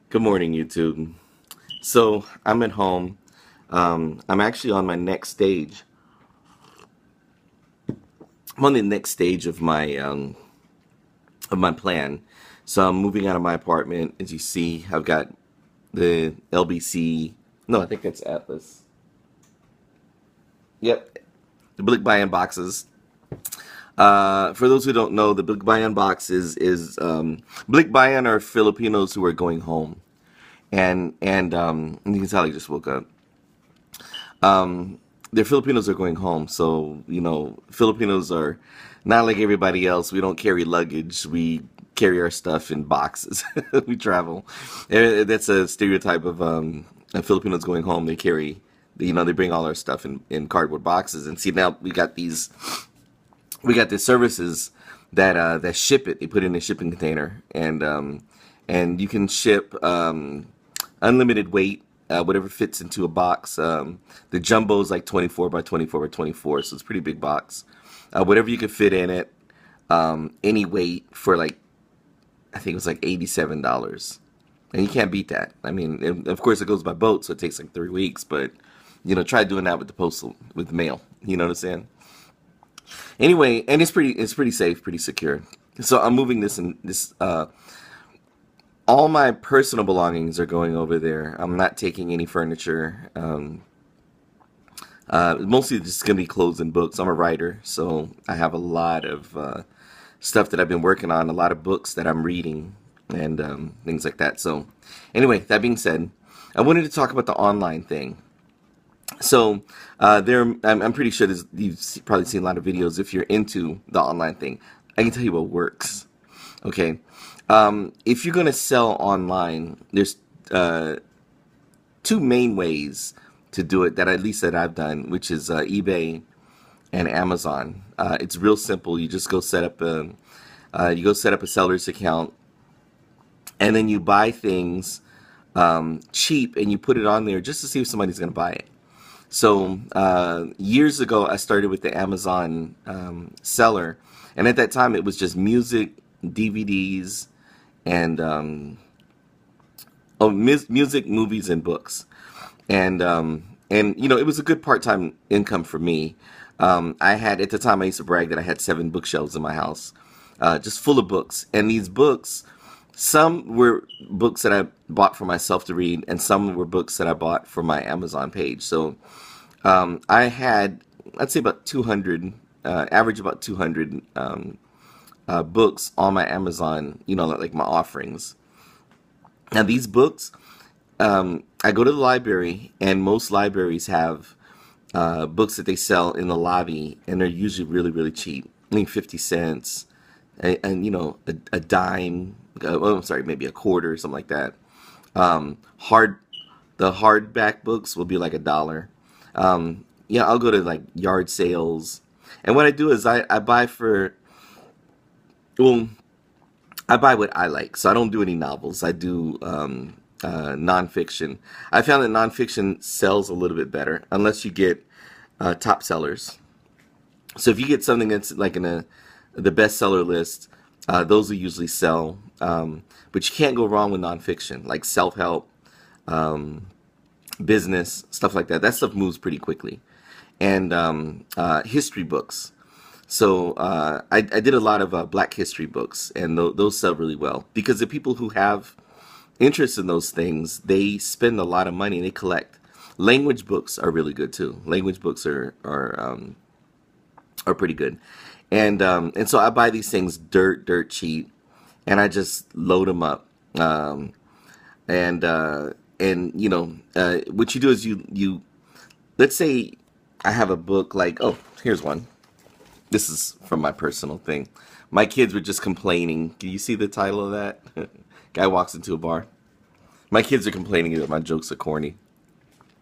Good morning, YouTube. So I'm at home. I'm actually on my next stage. I'm on the next stage of my plan. So I'm moving out of my apartment. As you see, I've got the LBC. No, I think that's Atlas. Yep, the Blick Buy-in boxes. For those who don't know, the Blick Buy-in box is Blick Buy-in are Filipinos who are going home, and you can tell I just woke up. The Filipinos are going home. So, Filipinos are not like everybody else. We don't carry luggage. We carry our stuff in boxes. We travel. That's a stereotype of Filipinos going home. They carry, they bring all our stuff in cardboard boxes. And see, now we got these services that ship it. They put it in a shipping container, and you can ship unlimited weight, whatever fits into a box. The jumbo is like 24 by 24 by 24, so it's a pretty big box. Whatever you could fit in it, any weight for like, I think it was like $87. And you can't beat that. I mean, of course, it goes by boat, so it takes like 3 weeks, but try doing that with with the mail. You know what I'm saying? Anyway, and it's pretty safe, pretty secure. So I'm moving this. All my personal belongings are going over there. I'm not taking any furniture. Mostly just gonna be clothes and books. I'm a writer, so I have a lot of stuff that I've been working on, a lot of books that I'm reading, and things like that. So, anyway, that being said, I wanted to talk about the online thing. So, I'm pretty sure probably seen a lot of videos if you're into the online thing. I can tell you what works. Okay, if you're gonna sell online, there's two main ways to do it that at least that I've done, which is eBay and Amazon. It's real simple. You just go set up a seller's account, and then you buy things cheap, and you put it on there just to see if somebody's going to buy it. So years ago, I started with the Amazon seller, and at that time, it was just music, DVDs, and music, movies, and books. And it was a good part-time income for me. I had at the time I used to brag that I had 7 bookshelves in my house, just full of books. And these books, some were books that I bought for myself to read, and some were books that I bought for my Amazon page. So I had, I'd say about 200, average about 200 books on my Amazon, like my offerings. Now these books, I go to the library, and most libraries have books that they sell in the lobby, and they're usually really, really cheap. I mean, 50 cents, a dime. I'm sorry, maybe a quarter, something like that. Um, hard, the hardback books will be like $1. Yeah, I'll go to like yard sales, and what I do is I buy well, I buy what I like, so I don't do any novels. I do nonfiction. I found that nonfiction sells a little bit better unless you get top sellers. So if you get something that's like in the bestseller list, those will usually sell. But you can't go wrong with nonfiction, like self-help, business, stuff like that. That stuff moves pretty quickly. And history books. So I did a lot of Black history books, and those sell really well because the people who have interest in those things, they spend a lot of money. They collect. Language books are really good too. Language books are pretty good, and so I buy these things dirt cheap, and I just load them up. And what you do is you let's say I have a book like, oh, here's one. This is from my personal thing. My kids were just complaining. Can you see the title of that? Guy walks into a bar. My kids are complaining that my jokes are corny.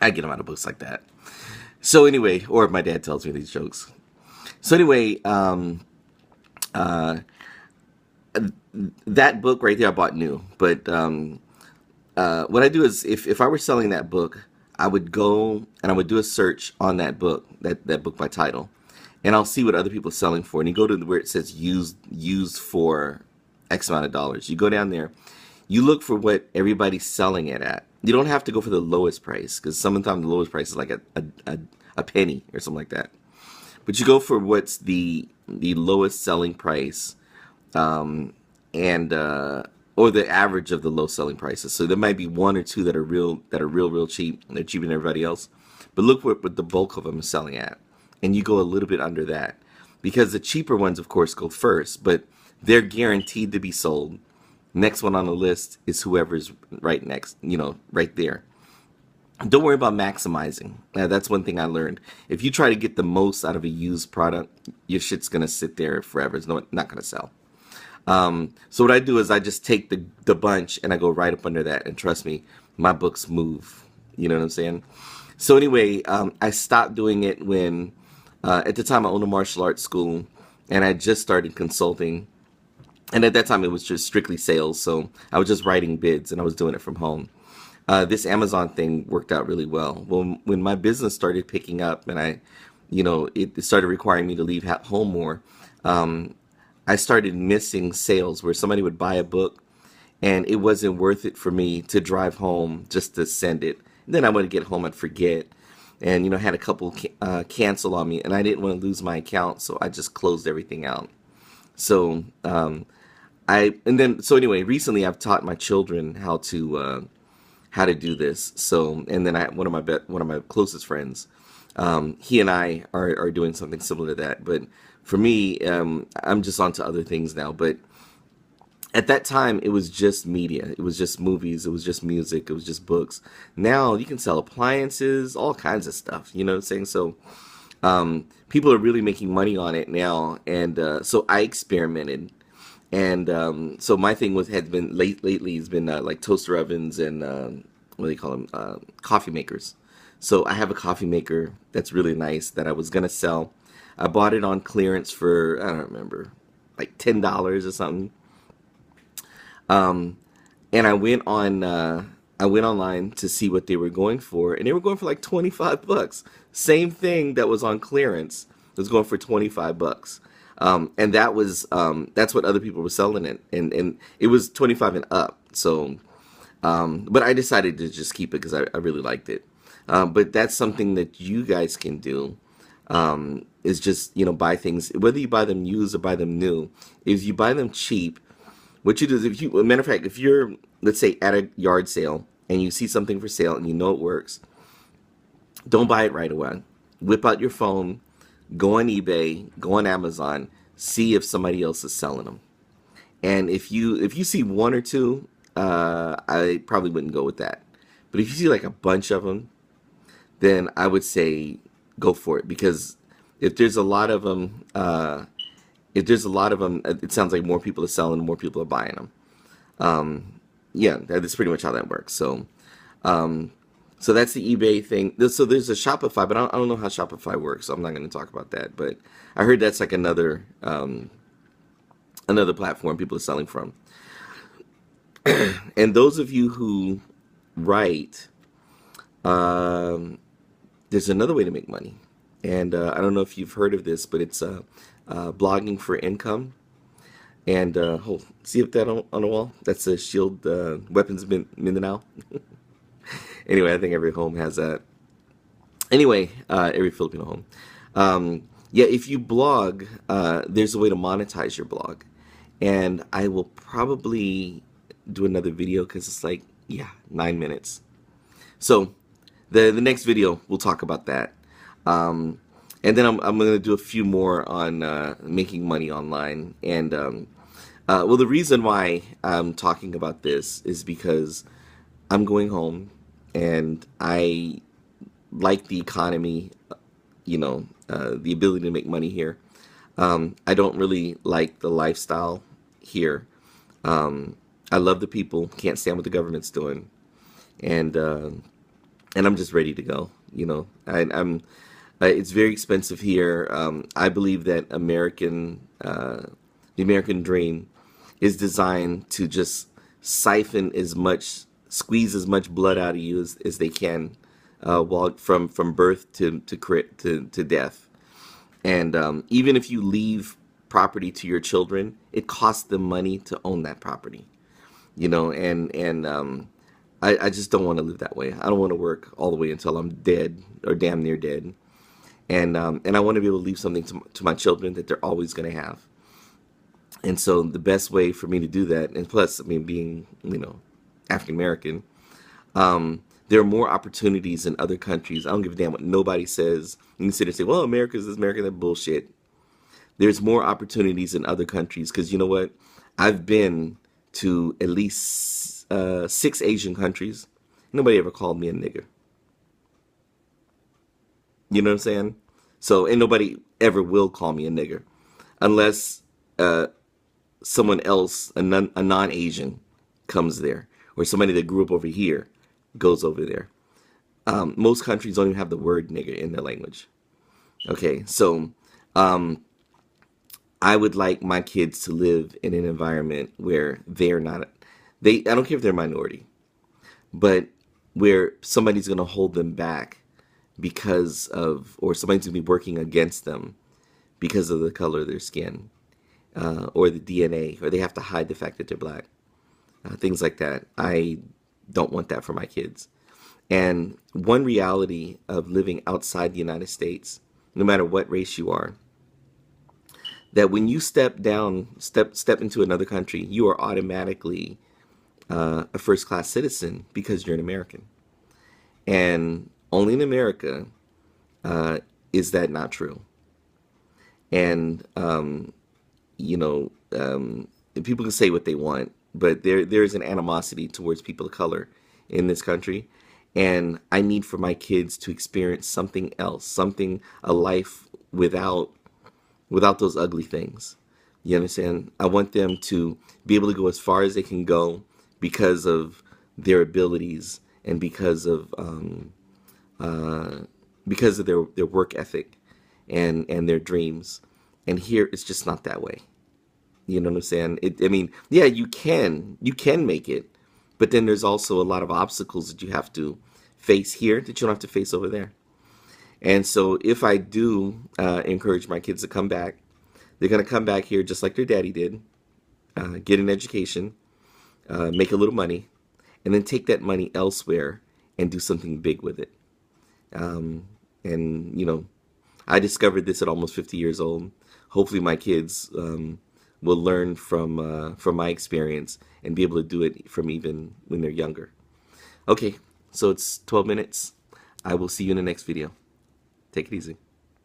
I get them out of books like that. So anyway, or if my dad tells me these jokes. So anyway, uh, that book right there I bought new. But what I do is if I were selling that book, I would go and I would do a search on that book, that book by title, and I'll see what other people are selling for. And you go to where it says used for X amount of dollars. You go down there, You look for what everybody's selling it at. You don't have to go for the lowest price because sometimes the lowest price is like a penny or something like that. But you go for what's the lowest selling price, and or the average of the low selling prices. So there might be one or two that are real cheap. And they're cheaper than everybody else. But look what the bulk of them is selling at, and you go a little bit under that, because the cheaper ones, of course, go first, but they're guaranteed to be sold. Next one on the list is whoever's right next, right there. Don't worry about maximizing. That's one thing I learned. If you try to get the most out of a used product, your shit's gonna sit there forever. It's not gonna sell. So what I do is I just take the bunch and I go right up under that. And trust me, my books move. You know what I'm saying? So anyway, I stopped doing it when, at the time I owned a martial arts school and I just started consulting. And at that time it was just strictly sales. So I was just writing bids and I was doing it from home. This Amazon thing worked out really well. Well, when my business started picking up and it started requiring me to leave home more, I started missing sales where somebody would buy a book and it wasn't worth it for me to drive home just to send it. And then I would get home and forget, and had a couple cancel on me, and I didn't want to lose my account, so I just closed everything out. So so anyway, recently I've taught my children how to do this. So, and then one of my closest friends, he and I are doing something similar to that. But for me, I'm just onto other things now. But at that time, it was just media. It was just movies. It was just music. It was just books. Now you can sell appliances, all kinds of stuff. You know what I'm saying? So people are really making money on it now. And so I experimented. And so my thing had been lately has been like toaster ovens and what do you call them? Coffee makers. So I have a coffee maker that's really nice that I was gonna sell. I bought it on clearance for, I don't remember, like $10 or something. And I went online to see what they were going for, and they were going for like $25. Same thing that was on clearance was going for $25. And that's what other people were selling it, and it was 25 and up. So, but I decided to just keep it because I really liked it. But that's something that you guys can do. Is just buy things, whether you buy them used or buy them new. If you buy them cheap, what you do is, matter of fact, if you're, let's say, at a yard sale and you see something for sale and you know it works, don't buy it right away. Whip out your phone, go on eBay, go on Amazon, see if somebody else is selling them. And if you see one or two, I probably wouldn't go with that. But if you see like a bunch of them, then I would say go for it, because if there's a lot of them, it sounds like more people are selling, more people are buying them. Yeah, that's pretty much how that works. So, so that's the eBay thing. So there's a Shopify, but I don't know how Shopify works, so I'm not going to talk about that. But I heard that's like another platform people are selling from. And those of you who write, there's another way to make money. And I don't know if you've heard of this, but it's blogging for income. And see if that on the wall? That's a Shield Weapons Mindanao. Anyway, I think every home has that. Anyway, every Filipino home. Yeah, if you blog, there's a way to monetize your blog. And I will probably do another video because it's like, 9 minutes. So the next video, we'll talk about that. And then I'm going to do a few more on making money online. And well, the reason why I'm talking about this is because I'm going home and I like the economy, the ability to make money here. I don't really like the lifestyle here. I love the people, can't stand what the government's doing. And I'm just ready to go. It's very expensive here. I believe that the American dream is designed to just squeeze as much blood out of you as they can, from birth to death. And even if you leave property to your children, it costs them money to own that property. I just don't want to live that way. I don't want to work all the way until I'm dead or damn near dead. And I want to be able to leave something to my children that they're always going to have. And so the best way for me to do that, and plus, I mean, being, African American, there are more opportunities in other countries. I don't give a damn what nobody says. You can sit and say, well, America's this, America, that bullshit. There's more opportunities in other countries because you know what? I've been to at least 6 Asian countries. Nobody ever called me a nigger. You know what I'm saying? So, and nobody ever will call me a nigger unless someone else, a non-Asian, comes there, or somebody that grew up over here goes over there. Most countries don't even have the word nigger in their language. Okay, so I would like my kids to live in an environment where they're not, I don't care if they're a minority, but where somebody's going to hold them back because of, or somebody's going to be working against them because of the color of their skin, or the DNA, or they have to hide the fact that they're black. Things like that. I don't want that for my kids. And one reality of living outside the United States, no matter what race you are, that when you step into another country, you are automatically a first class citizen because you're an American. And only in America is that not true. And people can say what they want, but there's an animosity towards people of color in this country. And I need for my kids to experience something else, a life without those ugly things. You understand? I want them to be able to go as far as they can go because of their abilities and because of their work ethic and their dreams. And here it's just not that way. You know what I'm saying? Yeah, you can make it, but then there's also a lot of obstacles that you have to face here that you don't have to face over there. And so if I do encourage my kids to come back, they're going to come back here just like their daddy did, get an education, make a little money, and then take that money elsewhere and do something big with it. I discovered this at almost 50 years old. Hopefully my kids will learn from my experience and be able to do it from even when they're younger. Okay, so it's 12 minutes. I will see you in the next video. Take it easy.